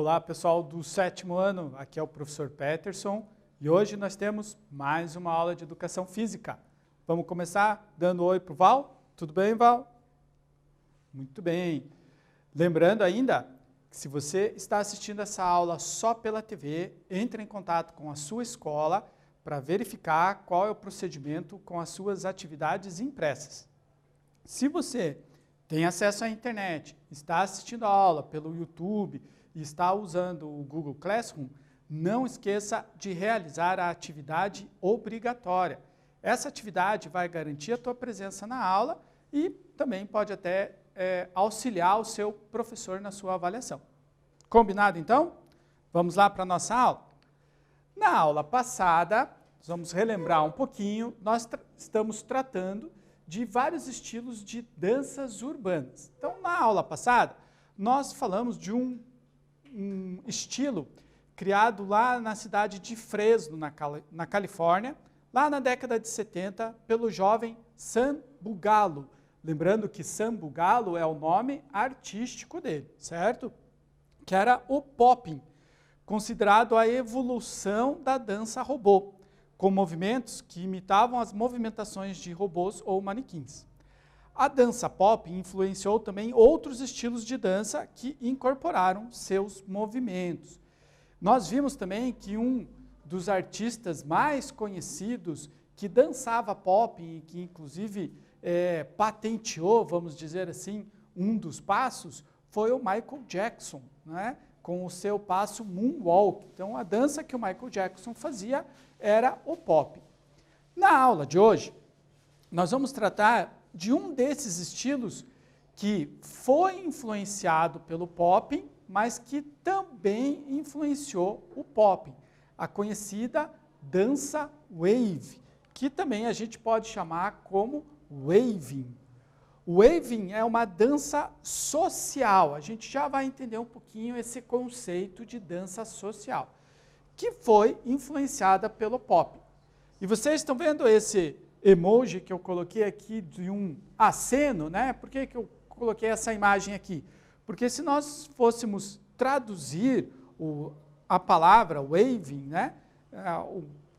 Olá, pessoal do 7º ano, aqui é o professor Peterson e hoje nós temos mais uma aula de Educação Física. Vamos começar dando oi para o Val? Tudo bem, Val? Muito bem. Lembrando ainda que se você está assistindo essa aula só pela TV, entre em contato com a sua escola para verificar qual é o procedimento com as suas atividades impressas. Se você tem acesso à internet, está assistindo a aula pelo YouTube e está usando o Google Classroom, não esqueça de realizar a atividade obrigatória. Essa atividade vai garantir a tua presença na aula e também pode até auxiliar o seu professor na sua avaliação. Combinado, então? Vamos lá para a nossa aula? Na aula passada, vamos relembrar um pouquinho, nós estamos tratando de vários estilos de danças urbanas. Então, na aula passada, nós falamos de um estilo criado lá na cidade de Fresno, na Califórnia, lá na década de 70, pelo jovem Sam Bugallo. Lembrando que Sam Bugallo é o nome artístico dele, certo? Que era o popping, considerado a evolução da dança robô, com movimentos que imitavam as movimentações de robôs ou manequins. A dança pop influenciou também outros estilos de dança que incorporaram seus movimentos. Nós vimos também que um dos artistas mais conhecidos que dançava pop e que inclusive patenteou, vamos dizer assim, um dos passos, foi o Michael Jackson, né? Com o seu passo Moonwalk. Então, a dança que o Michael Jackson fazia era o pop. Na aula de hoje, nós vamos tratar de um desses estilos que foi influenciado pelo pop, mas que também influenciou o pop, a conhecida dança wave, que também a gente pode chamar como waving. O waving é uma dança social, a gente já vai entender um pouquinho esse conceito de dança social, que foi influenciada pelo pop. E vocês estão vendo esse emoji que eu coloquei aqui de um aceno, né? Por que eu coloquei essa imagem aqui? Porque se nós fôssemos traduzir a palavra waving, né?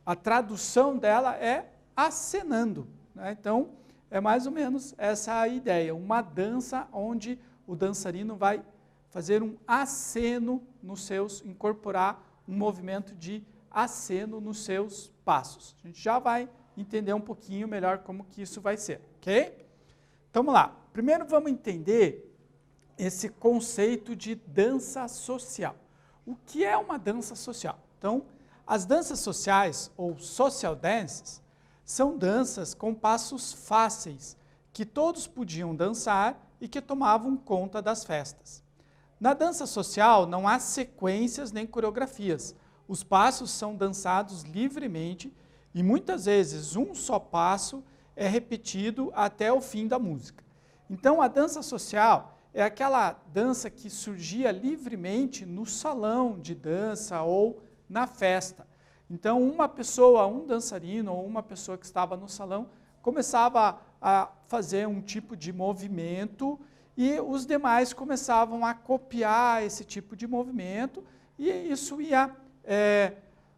A tradução dela é acenando, né? Então, é mais ou menos essa a ideia, uma dança onde o dançarino vai fazer um aceno nos seus, incorporar um movimento de aceno nos seus passos. A gente já vai entender um pouquinho melhor como que isso vai ser, ok? Então vamos lá. Primeiro vamos entender esse conceito de dança social. O que é uma dança social? Então, as danças sociais, ou social dances, são danças com passos fáceis, que todos podiam dançar e que tomavam conta das festas. Na dança social não há sequências nem coreografias. Os passos são dançados livremente e muitas vezes um só passo é repetido até o fim da música. Então a dança social é aquela dança que surgia livremente no salão de dança ou na festa. Então, uma pessoa, um dançarino ou uma pessoa que estava no salão, começava a fazer um tipo de movimento e os demais começavam a copiar esse tipo de movimento e isso ia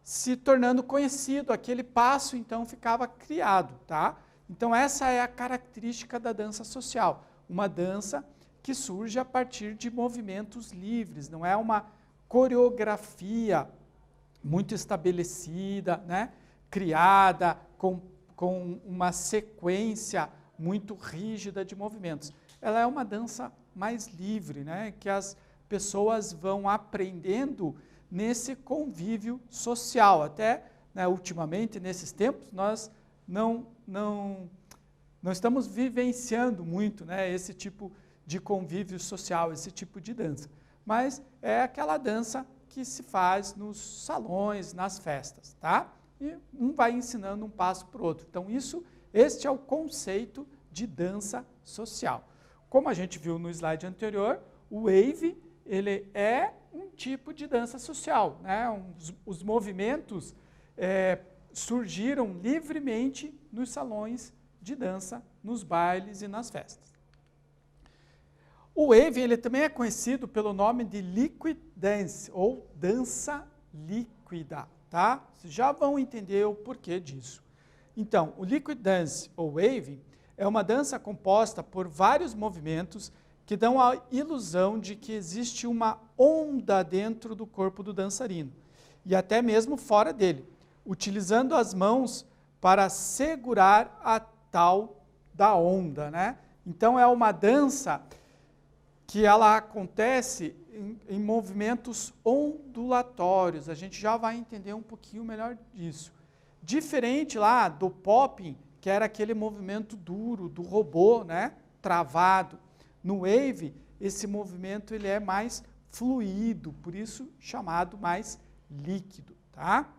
se tornando conhecido, aquele passo então ficava criado, tá? Então, essa é a característica da dança social, uma dança que surge a partir de movimentos livres, não é uma coreografia muito estabelecida, né? Criada com uma sequência muito rígida de movimentos. Ela é uma dança mais livre, né? Que as pessoas vão aprendendo nesse convívio social. Até, né, ultimamente, nesses tempos, nós não estamos vivenciando muito, né, esse tipo de convívio social, esse tipo de dança. Mas é aquela dança que se faz nos salões, nas festas, tá? E um vai ensinando um passo para o outro. Então, este é o conceito de dança social. Como a gente viu no slide anterior, o wave, ele é um tipo de dança social, né? Os movimentos surgiram livremente nos salões de dança, nos bailes e nas festas. O wave ele também é conhecido pelo nome de liquid dance, ou dança líquida, tá? Vocês já vão entender o porquê disso. Então, o liquid dance, ou wave, é uma dança composta por vários movimentos que dão a ilusão de que existe uma onda dentro do corpo do dançarino, e até mesmo fora dele, utilizando as mãos para segurar a tal da onda, né? Então, é uma dança que ela acontece em movimentos ondulatórios. A gente já vai entender um pouquinho melhor disso. Diferente lá do popping, que era aquele movimento duro, do robô, né? Travado. No wave, esse movimento ele é mais fluido, por isso chamado mais líquido, tá?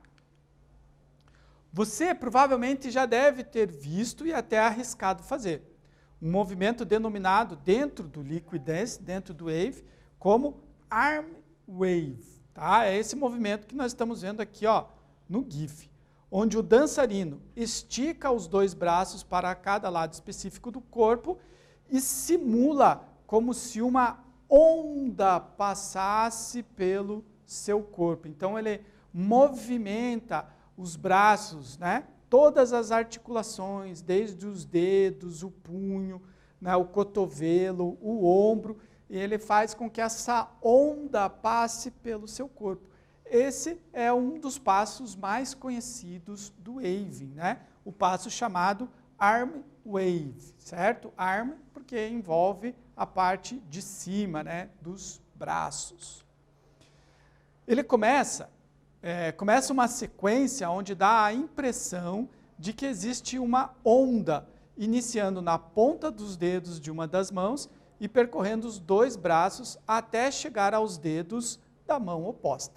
Você provavelmente já deve ter visto e até arriscado fazer um movimento denominado dentro do liquid dance, dentro do wave, como arm wave, tá? É esse movimento que nós estamos vendo aqui, ó, no GIF, onde o dançarino estica os dois braços para cada lado específico do corpo e simula como se uma onda passasse pelo seu corpo. Então ele movimenta os braços, né? Todas as articulações, desde os dedos, o punho, né, o cotovelo, o ombro, e ele faz com que essa onda passe pelo seu corpo. Esse é um dos passos mais conhecidos do waving, né? O passo chamado arm wave, certo? Arm porque envolve a parte de cima, né, dos braços. Ele começa uma sequência onde dá a impressão de que existe uma onda, iniciando na ponta dos dedos de uma das mãos e percorrendo os dois braços até chegar aos dedos da mão oposta.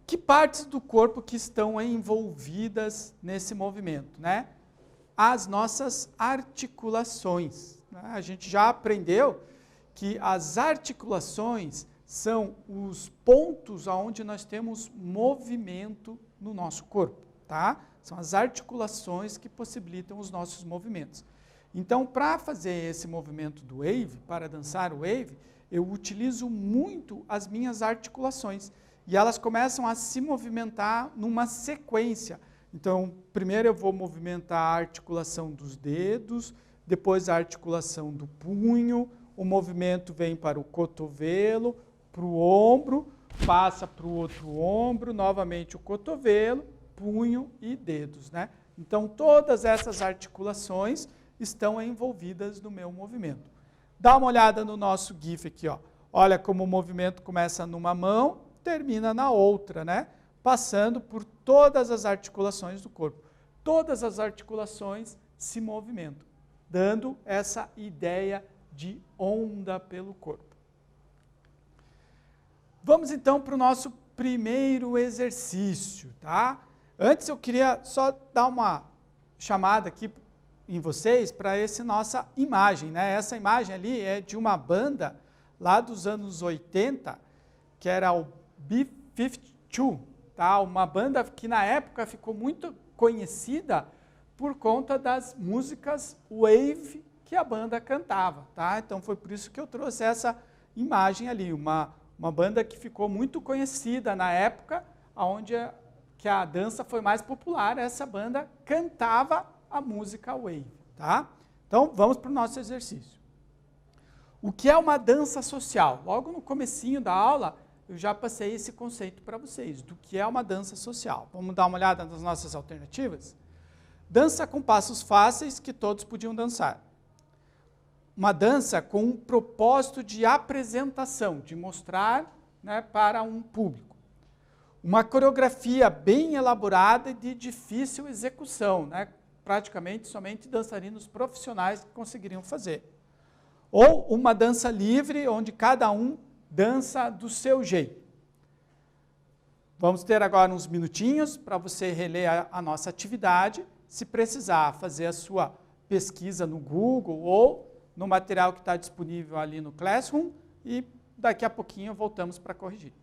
Que partes do corpo que estão envolvidas nesse movimento, né? As nossas articulações, né? A gente já aprendeu que as articulações são os pontos onde nós temos movimento no nosso corpo, tá? São as articulações que possibilitam os nossos movimentos. Então, para fazer esse movimento do wave, para dançar o wave, eu utilizo muito as minhas articulações. E elas começam a se movimentar numa sequência. Então, primeiro eu vou movimentar a articulação dos dedos, depois a articulação do punho, o movimento vem para o cotovelo, para o ombro, passa para o outro ombro, novamente o cotovelo, punho e dedos, né? Então, todas essas articulações estão envolvidas no meu movimento. Dá uma olhada no nosso GIF aqui, ó. Olha como o movimento começa numa mão, termina na outra, né? Passando por todas as articulações do corpo. Todas as articulações se movimentam, dando essa ideia de onda pelo corpo. Vamos então para o nosso primeiro exercício, tá? Antes eu queria só dar uma chamada aqui em vocês para essa nossa imagem, né? Essa imagem ali é de uma banda lá dos anos 80, que era o B-52, tá? Uma banda que na época ficou muito conhecida por conta das músicas wave que a banda cantava, tá? Então foi por isso que eu trouxe essa imagem ali, uma banda que ficou muito conhecida na época, onde que a dança foi mais popular, essa banda cantava a música wave, tá? Então vamos para o nosso exercício. O que é uma dança social? Logo no comecinho da aula, eu já passei esse conceito para vocês, do que é uma dança social. Vamos dar uma olhada nas nossas alternativas? Dança com passos fáceis que todos podiam dançar. Uma dança com um propósito de apresentação, de mostrar, né, para um público. Uma coreografia bem elaborada e de difícil execução, né? Praticamente somente dançarinos profissionais que conseguiriam fazer. Ou uma dança livre, onde cada um dança do seu jeito. Vamos ter agora uns minutinhos para você reler a nossa atividade, se precisar fazer a sua pesquisa no Google ou no material que está disponível ali no Classroom, e daqui a pouquinho voltamos para corrigir.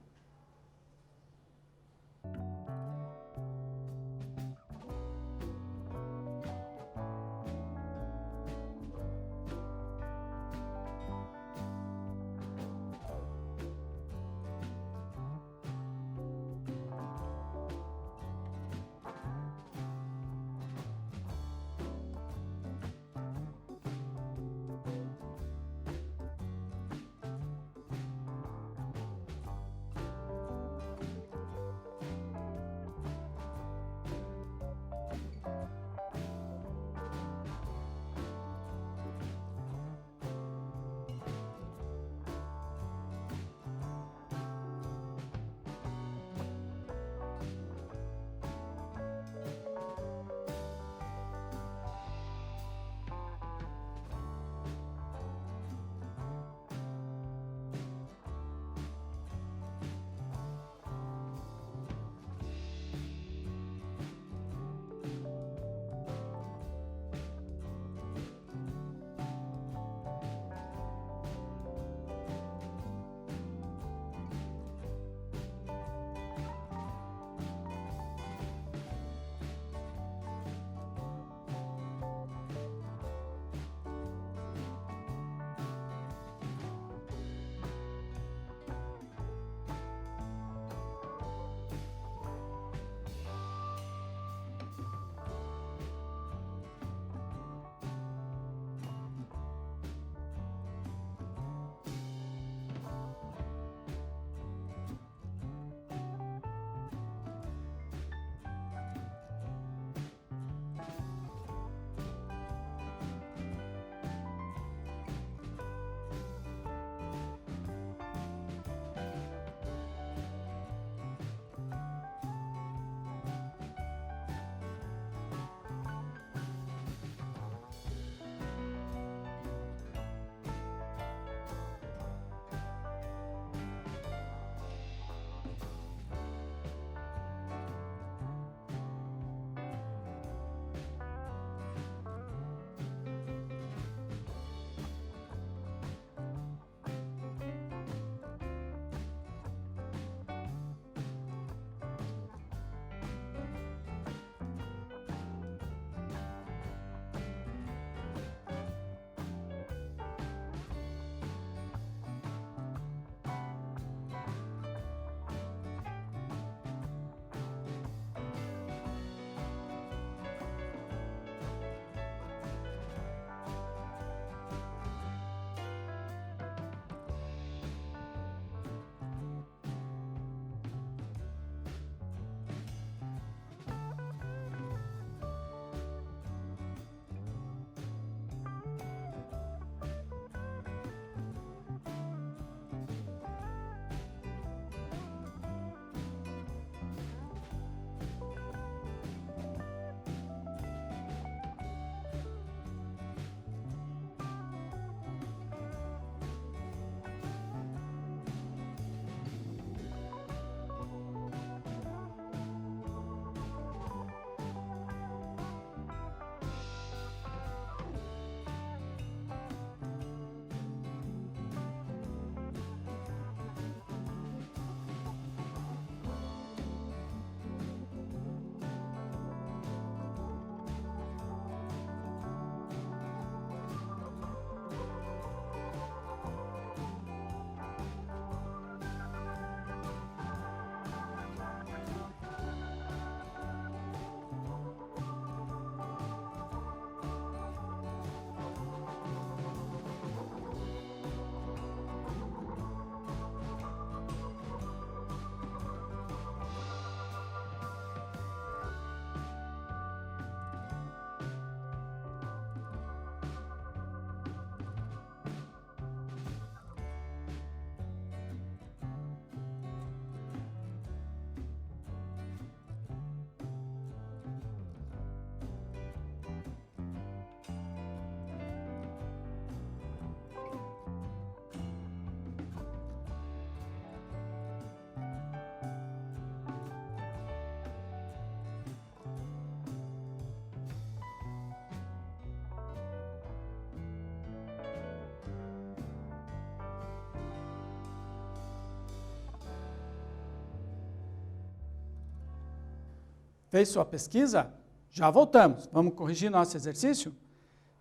Fez sua pesquisa? Já voltamos. Vamos corrigir nosso exercício?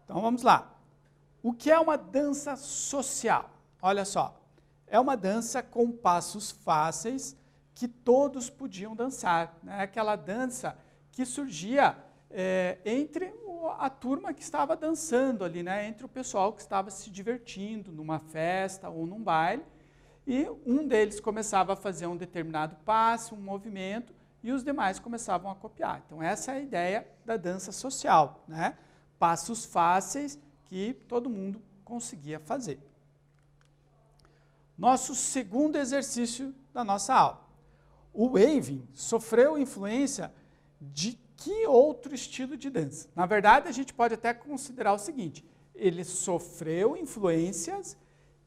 Então vamos lá. O que é uma dança social? Olha só, é uma dança com passos fáceis que todos podiam dançar, né? Aquela dança que surgia entre a turma que estava dançando ali, né? Entre o pessoal que estava se divertindo numa festa ou num baile, e um deles começava a fazer um determinado passo, um movimento, e os demais começavam a copiar. Então essa é a ideia da dança social, né? Passos fáceis que todo mundo conseguia fazer. Nosso segundo exercício da nossa aula. O waving sofreu influência de que outro estilo de dança? Na verdade, a gente pode até considerar o seguinte, ele sofreu influências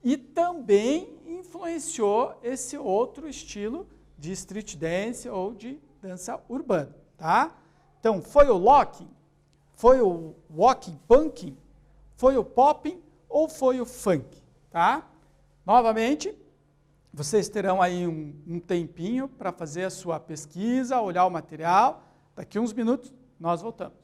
e também influenciou esse outro estilo de street dance ou de dança urbana, tá? Então, foi o locking? Foi o walking punking? Foi o popping ou foi o funk, tá? Novamente, vocês terão aí um tempinho para fazer a sua pesquisa, olhar o material. Daqui uns minutos, nós voltamos.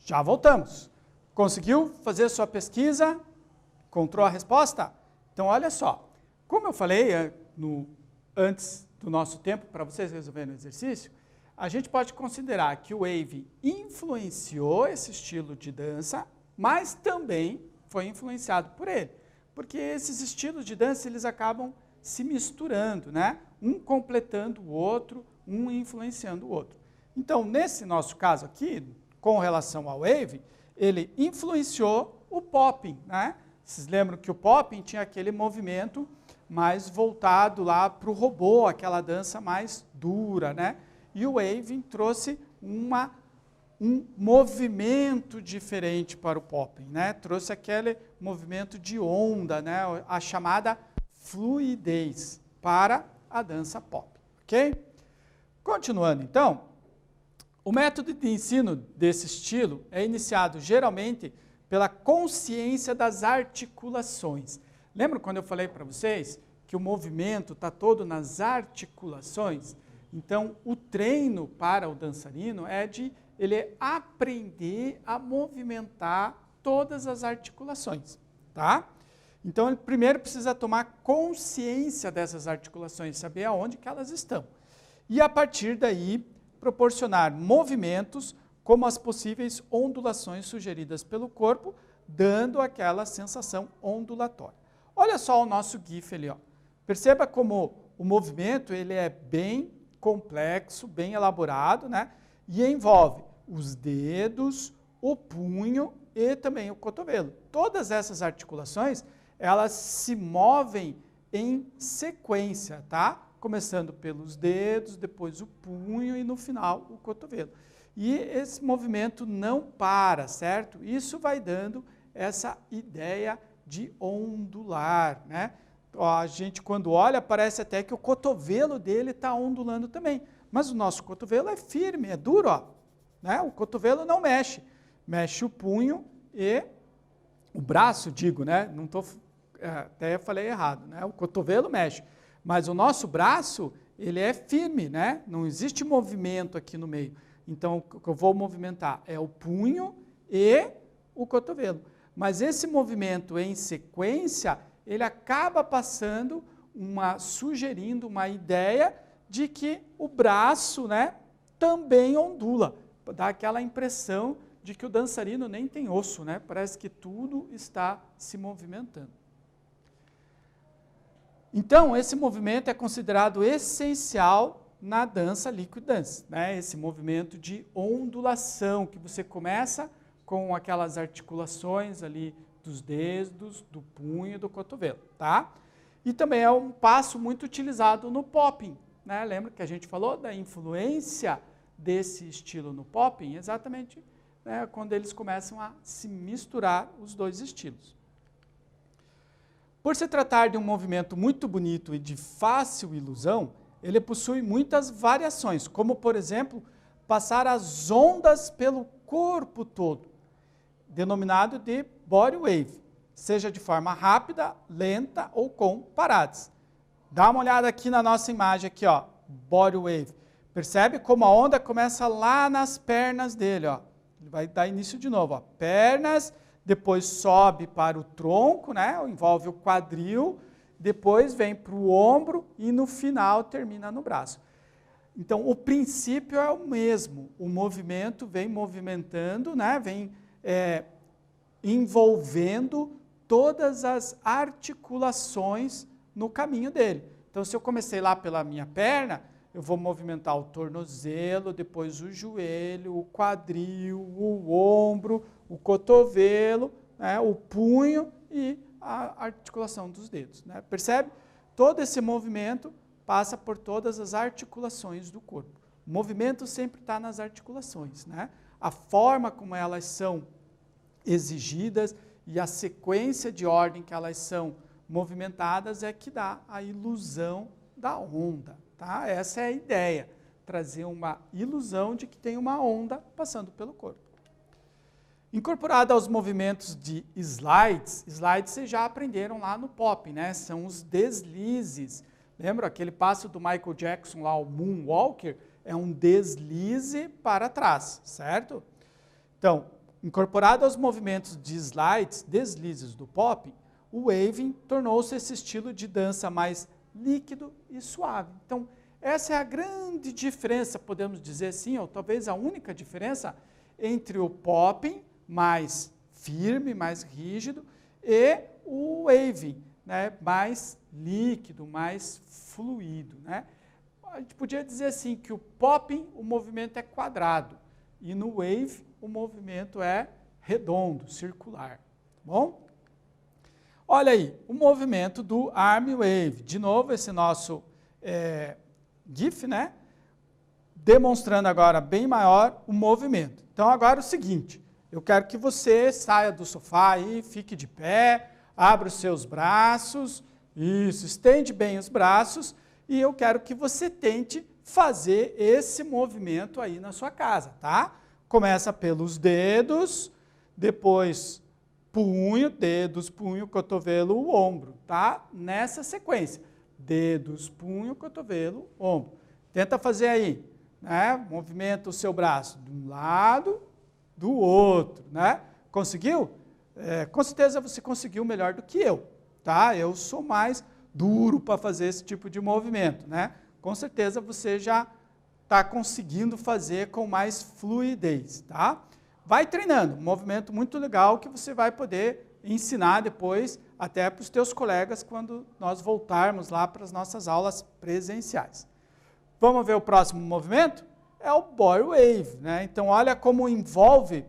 Já voltamos. Conseguiu fazer sua pesquisa? Encontrou a resposta? Então, olha só. Como eu falei antes do nosso tempo, para vocês resolverem o exercício, a gente pode considerar que o wave influenciou esse estilo de dança, mas também foi influenciado por ele. Porque esses estilos de dança, eles acabam se misturando, né? Um completando o outro, um influenciando o outro. Então, nesse nosso caso aqui, com relação ao wave, ele influenciou o popping, né? Vocês lembram que o popping tinha aquele movimento mais voltado lá para o robô, aquela dança mais dura, né? E o wave trouxe um movimento diferente para o popping, né? Trouxe aquele movimento de onda, né? A chamada fluidez para a dança pop, ok? Continuando, então, o método de ensino desse estilo é iniciado geralmente pela consciência das articulações. Lembra quando eu falei para vocês que o movimento está todo nas articulações? Então, o treino para o dançarino é de ele aprender a movimentar todas as articulações, tá? Então, ele primeiro precisa tomar consciência dessas articulações, saber aonde que elas estão. E, a partir daí, proporcionar movimentos como as possíveis ondulações sugeridas pelo corpo, dando aquela sensação ondulatória. Olha só o nosso GIF ali, ó. Perceba como o movimento ele é bem complexo, bem elaborado, né? E envolve os dedos, o punho e também o cotovelo. Todas essas articulações, elas se movem em sequência, tá? Começando pelos dedos, depois o punho e no final o cotovelo. E esse movimento não para, certo? Isso vai dando essa ideia de ondular, né? A gente quando olha parece até que o cotovelo dele está ondulando também, mas o nosso cotovelo é firme, é duro, ó, né? O cotovelo não mexe, mexe o punho e o braço, digo, né? Não tô, até falei errado, né? O cotovelo mexe, mas o nosso braço ele é firme, né? Não existe movimento aqui no meio. Então o que eu vou movimentar é o punho e o cotovelo. Mas esse movimento em sequência ele acaba passando sugerindo uma ideia de que o braço, né, também ondula. Dá aquela impressão de que o dançarino nem tem osso, né? Parece que tudo está se movimentando. Então, esse movimento é considerado essencial na dança liquid dance, né? Esse movimento de ondulação, que você começa com aquelas articulações ali dos dedos, do punho e do cotovelo, tá? E também é um passo muito utilizado no popping, né? Lembra que a gente falou da influência desse estilo no popping? Exatamente, né, quando eles começam a se misturar os dois estilos. Por se tratar de um movimento muito bonito e de fácil ilusão, ele possui muitas variações, como, por exemplo, passar as ondas pelo corpo todo, denominado de body wave, seja de forma rápida, lenta ou com paradas. Dá uma olhada aqui na nossa imagem, aqui, ó, body wave. Percebe como a onda começa lá nas pernas dele, ó. Ele vai dar início de novo, ó. Pernas, depois sobe para o tronco, né? Envolve o quadril, depois vem para o ombro e no final termina no braço. Então, o princípio é o mesmo. O movimento vem movimentando, né? Vem envolvendo todas as articulações no caminho dele. Então, se eu comecei lá pela minha perna, eu vou movimentar o tornozelo, depois o joelho, o quadril, o ombro, o cotovelo, né, o punho e a articulação dos dedos, né? Percebe? Todo esse movimento passa por todas as articulações do corpo. O movimento sempre está nas articulações, né? A forma como elas são exigidas e a sequência de ordem que elas são movimentadas é que dá a ilusão da onda, tá? Essa é a ideia, trazer uma ilusão de que tem uma onda passando pelo corpo. Incorporado aos movimentos de slides, slides vocês já aprenderam lá no pop, né? São os deslizes. Lembra aquele passo do Michael Jackson lá, o Moonwalker? É um deslize para trás, certo? Então, Incorporado aos movimentos de slides, deslizes do popping, o waving tornou-se esse estilo de dança mais líquido e suave. Então, essa é a grande diferença, podemos dizer assim, ou talvez a única diferença entre o popping mais firme, mais rígido, e o waving, né, mais líquido, mais fluido, né? A gente podia dizer assim que o popping, o movimento é quadrado, e no wave o movimento é redondo, circular, tá bom? Olha aí, o movimento do arm wave. De novo, esse nosso GIF, né? Demonstrando agora bem maior o movimento. Então, agora é o seguinte, eu quero que você saia do sofá aí, fique de pé, abra os seus braços, isso, estende bem os braços, e eu quero que você tente fazer esse movimento aí na sua casa, tá? Começa pelos dedos, depois punho, dedos, punho, cotovelo, o ombro, tá? Nessa sequência, dedos, punho, cotovelo, ombro. Tenta fazer aí, né? Movimenta o seu braço de um lado, do outro, né? Conseguiu? Com certeza você conseguiu melhor do que eu, tá? Eu sou mais duro para fazer esse tipo de movimento, né? Com certeza você já está conseguindo fazer com mais fluidez, tá? Vai treinando, um movimento muito legal que você vai poder ensinar depois até para os teus colegas quando nós voltarmos lá para as nossas aulas presenciais. Vamos ver o próximo movimento? É o body wave, né? Então olha como envolve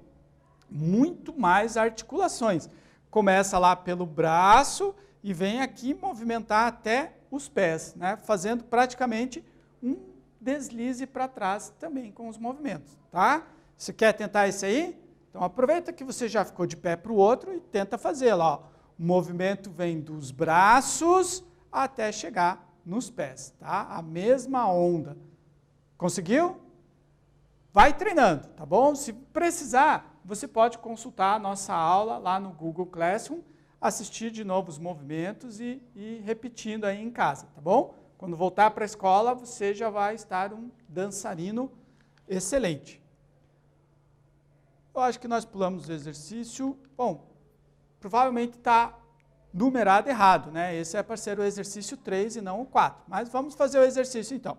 muito mais articulações. Começa lá pelo braço e vem aqui movimentar até os pés, né? Fazendo praticamente um deslize para trás também com os movimentos, tá? Você quer tentar esse aí? Então aproveita que você já ficou de pé para o outro e tenta fazer lá. Ó. O movimento vem dos braços até chegar nos pés, tá? A mesma onda. Conseguiu? Vai treinando, tá bom? Se precisar, você pode consultar a nossa aula lá no Google Classroom, assistir de novo os movimentos e repetindo aí em casa, tá bom? Quando voltar para a escola, você já vai estar um dançarino excelente. Eu acho que nós pulamos o exercício. Bom, provavelmente está numerado errado, né? Esse é para ser o exercício 3 e não o 4. Mas vamos fazer o exercício então.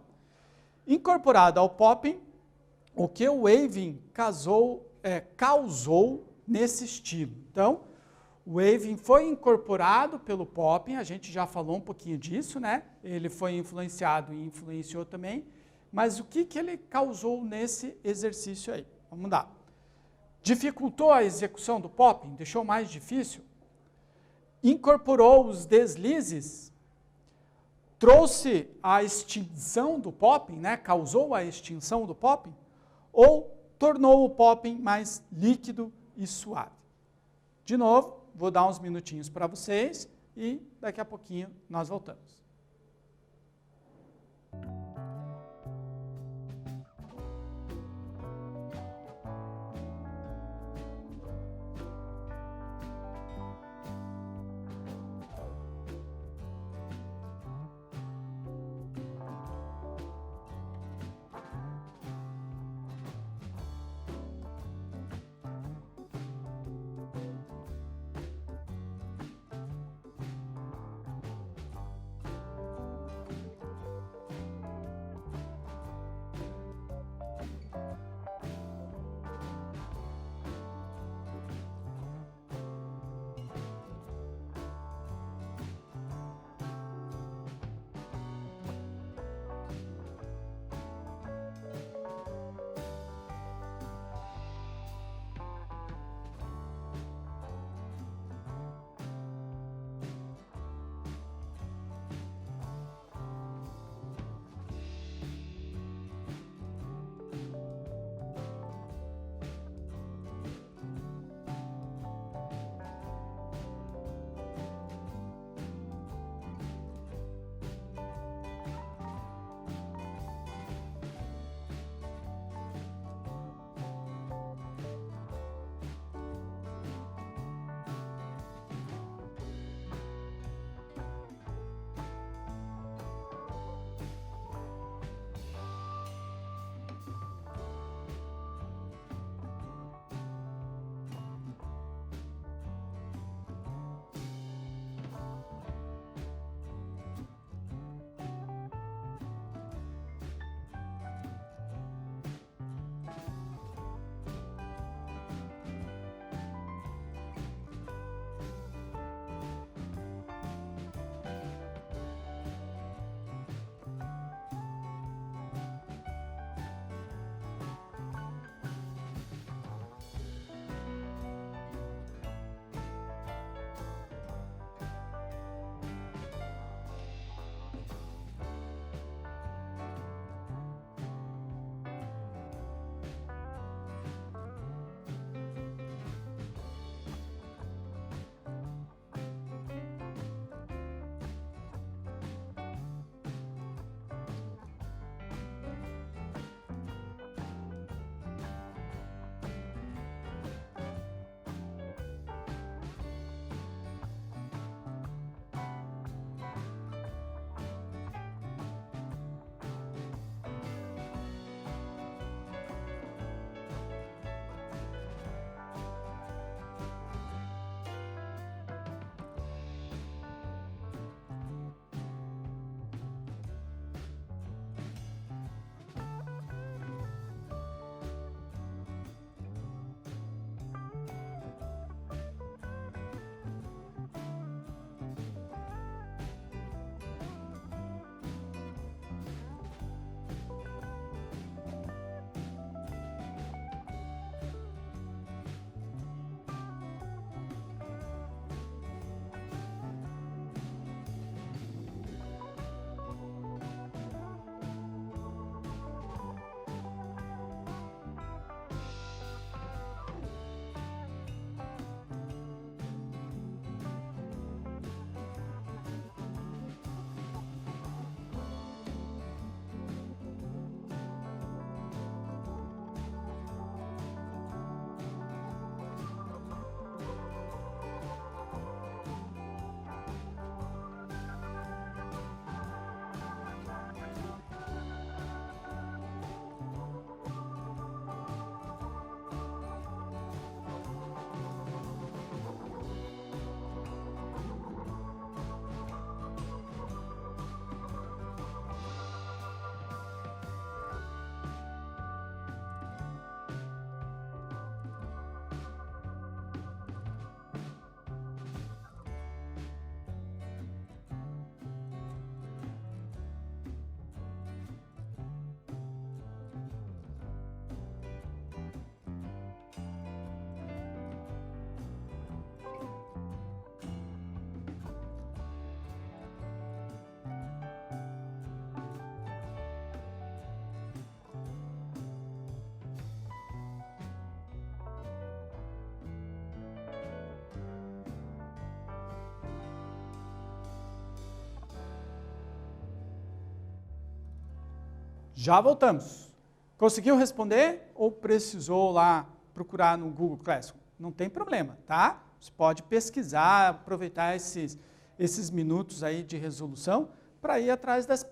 Incorporado ao popping, o que o waving causou nesse estilo? Então, o waving foi incorporado pelo popping, a gente já falou um pouquinho disso, né? Ele foi influenciado e influenciou também. Mas o que ele causou nesse exercício aí? Vamos lá. Dificultou a execução do popping? Deixou mais difícil? Incorporou os deslizes? Trouxe a extinção do popping, né? Causou a extinção do popping? Ou tornou o popping mais líquido e suave? De novo, vou dar uns minutinhos para vocês e daqui a pouquinho nós voltamos. Já voltamos. Conseguiu responder ou precisou lá procurar no Google Classroom? Não tem problema, tá? Você pode pesquisar, aproveitar esses minutos aí de resolução para ir atrás das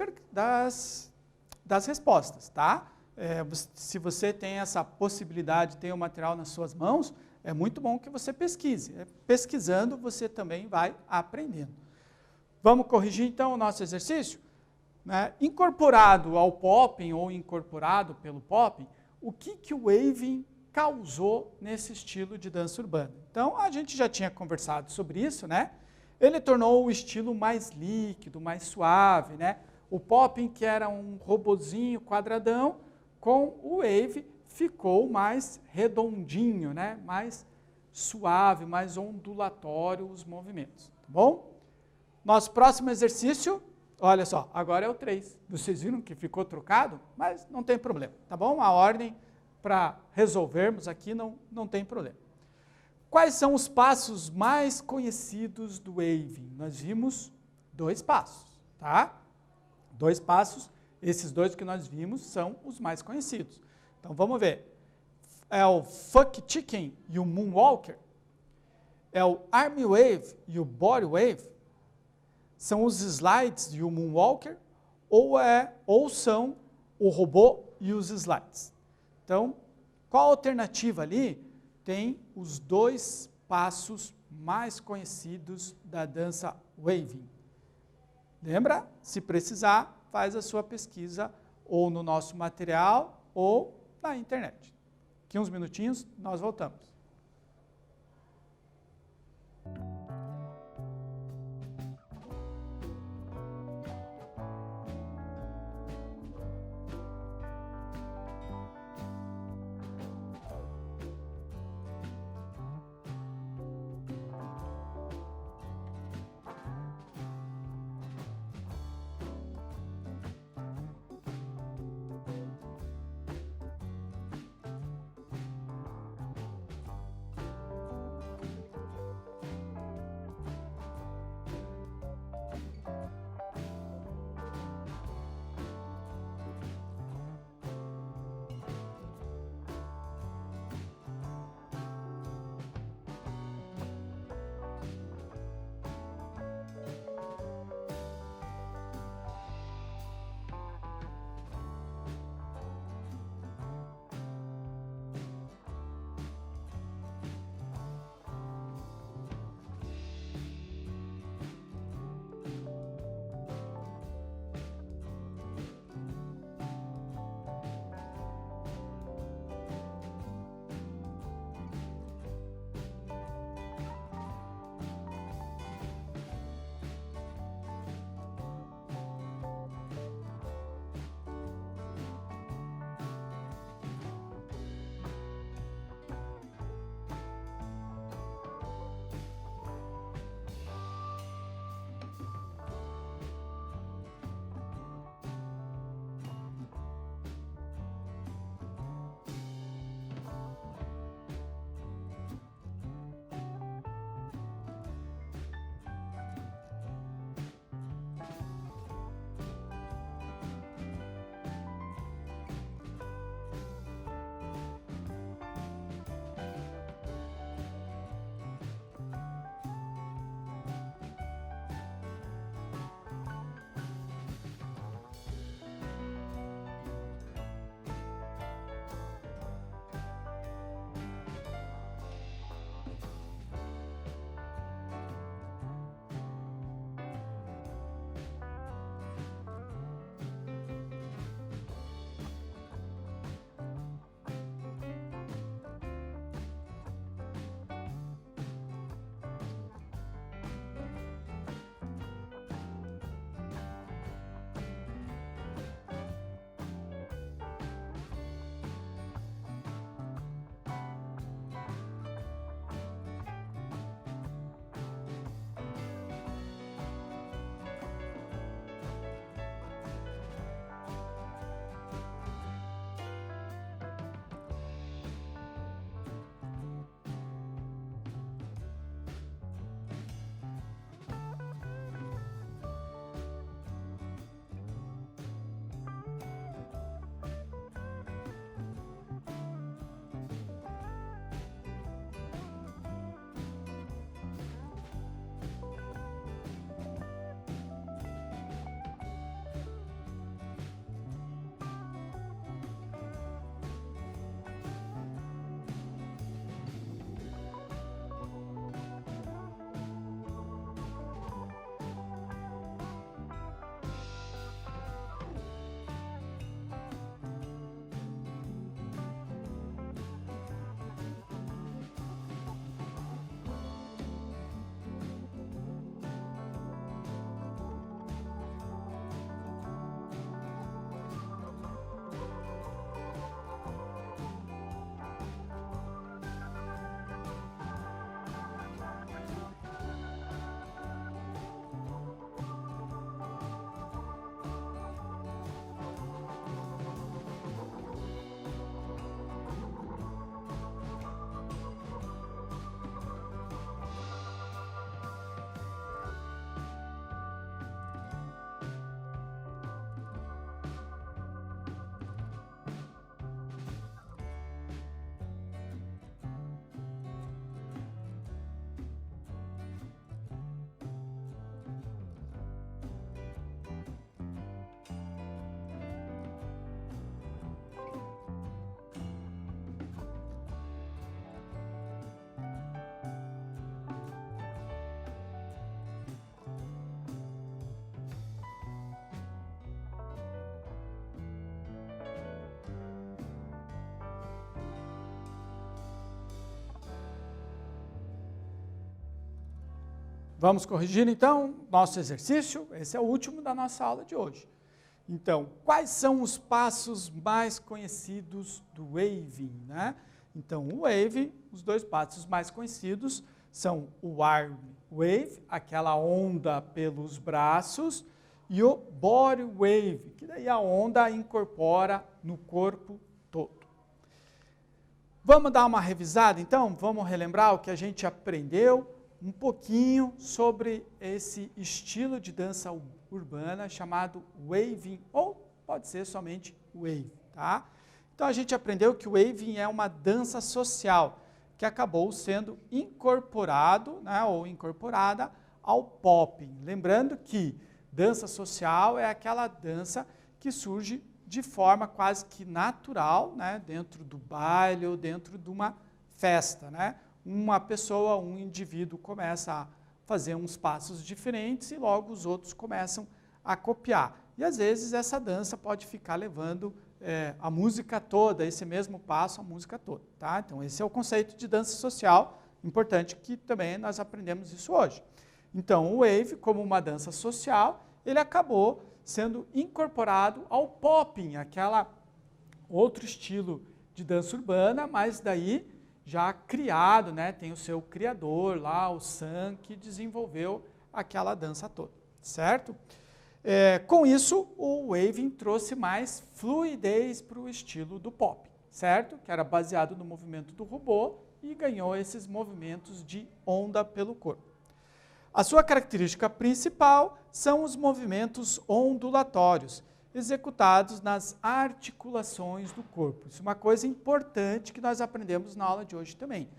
respostas, tá? Se você tem essa possibilidade de ter o material nas suas mãos, é muito bom que você pesquise. Pesquisando, você também vai aprendendo. Vamos corrigir então o nosso exercício? Né? Incorporado ao popping ou incorporado pelo popping, o que o waving causou nesse estilo de dança urbana? Então, a gente já tinha conversado sobre isso, né? Ele tornou o estilo mais líquido, mais suave, né? O popping, que era um robozinho quadradão, com o wave ficou mais redondinho, né? Mais suave, mais ondulatório os movimentos, tá bom? Nosso próximo exercício, olha só, agora é o 3. Vocês viram que ficou trocado? Mas não tem problema, tá bom? A ordem para resolvermos aqui não tem problema. Quais são os passos mais conhecidos do waving? Nós vimos 2 passos, tá? 2 passos, esses 2 que nós vimos são os mais conhecidos. Então vamos ver. É o Fuck Chicken e o Moonwalker? É o Arm Wave e o Body Wave? São os slides e o Moonwalker? Ou são o robô e os slides? Então, qual a alternativa ali? Tem os 2 passos mais conhecidos da dança waving. Lembra? Se precisar, faz a sua pesquisa ou no nosso material ou na internet. Aqui uns minutinhos, nós voltamos. Vamos corrigir então nosso exercício. Esse é o último da nossa aula de hoje. Então, quais são os passos mais conhecidos do waving, né? Então, o wave, os dois passos mais conhecidos são o arm wave, aquela onda pelos braços, e o body wave, que daí a onda incorpora no corpo todo. Vamos dar uma revisada, então? Vamos relembrar o que a gente aprendeu um pouquinho sobre esse estilo de dança urbana chamado waving, ou pode ser somente wave, tá? Então a gente aprendeu que o waving é uma dança social que acabou sendo incorporado, né, ou incorporada ao popping. Lembrando que dança social é aquela dança que surge de forma quase que natural, né, dentro do baile ou dentro de uma festa, né? Uma pessoa, um indivíduo começa a fazer uns passos diferentes e logo os outros começam a copiar. E às vezes essa dança pode ficar levando a música toda, esse mesmo passo, a música toda, tá? Então esse é o conceito de dança social, importante que também nós aprendemos isso hoje. Então o wave, como uma dança social, ele acabou sendo incorporado ao popping, aquela outro estilo de dança urbana, mas daí já criado, né? Tem o seu criador lá, o Sun, que desenvolveu aquela dança toda, certo? Com isso, o waving trouxe mais fluidez para o estilo do pop, certo? Que era baseado no movimento do robô e ganhou esses movimentos de onda pelo corpo. A sua característica principal são os movimentos ondulatórios, executados nas articulações do corpo. Isso é uma coisa importante que nós aprendemos na aula de hoje também.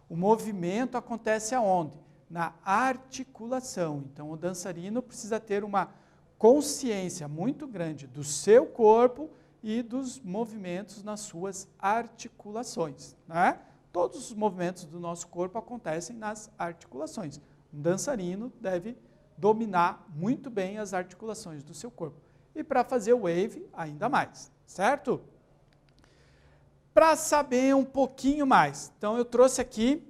O movimento acontece aonde? Na articulação. Então, o dançarino precisa ter uma consciência muito grande do seu corpo e dos movimentos nas suas articulações, né? Todos os movimentos do nosso corpo acontecem nas articulações. Um dançarino deve dominar muito bem as articulações do seu corpo. E para fazer o wave, ainda mais, certo? Para saber um pouquinho mais, então eu trouxe aqui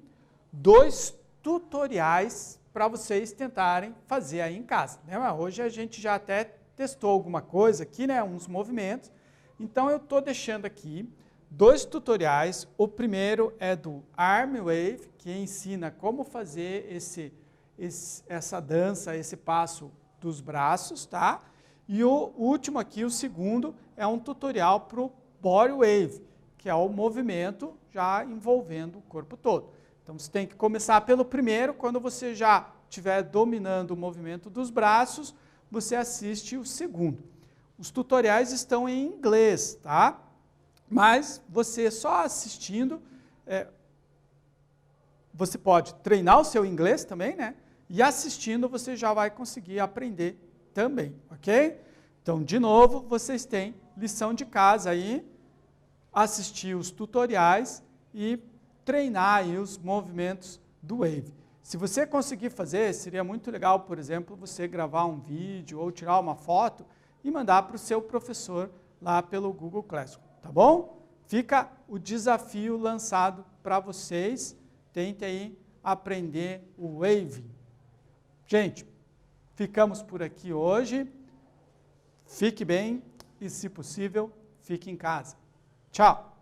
2 tutoriais para vocês tentarem fazer aí em casa, né? Hoje a gente já até testou alguma coisa aqui, né? Uns movimentos. Então eu estou deixando aqui 2 tutoriais. O primeiro é do Arm Wave, que ensina como fazer essa dança, esse passo dos braços, tá? E o último aqui, o segundo, é um tutorial para o Body Wave, que é o movimento já envolvendo o corpo todo. Então você tem que começar pelo primeiro, quando você já estiver dominando o movimento dos braços, você assiste o segundo. Os tutoriais estão em inglês, tá? Mas você só assistindo, você pode treinar o seu inglês também, né? E assistindo você já vai conseguir aprender também, ok? Então, de novo, vocês têm lição de casa aí, assistir os tutoriais e treinar aí os movimentos do wave. Se você conseguir fazer, seria muito legal, por exemplo, você gravar um vídeo ou tirar uma foto e mandar para o seu professor lá pelo Google Classroom, tá bom? Fica o desafio lançado para vocês, tentem aí aprender o waving. Gente, ficamos por aqui hoje. Fique bem e, se possível, fique em casa. Tchau!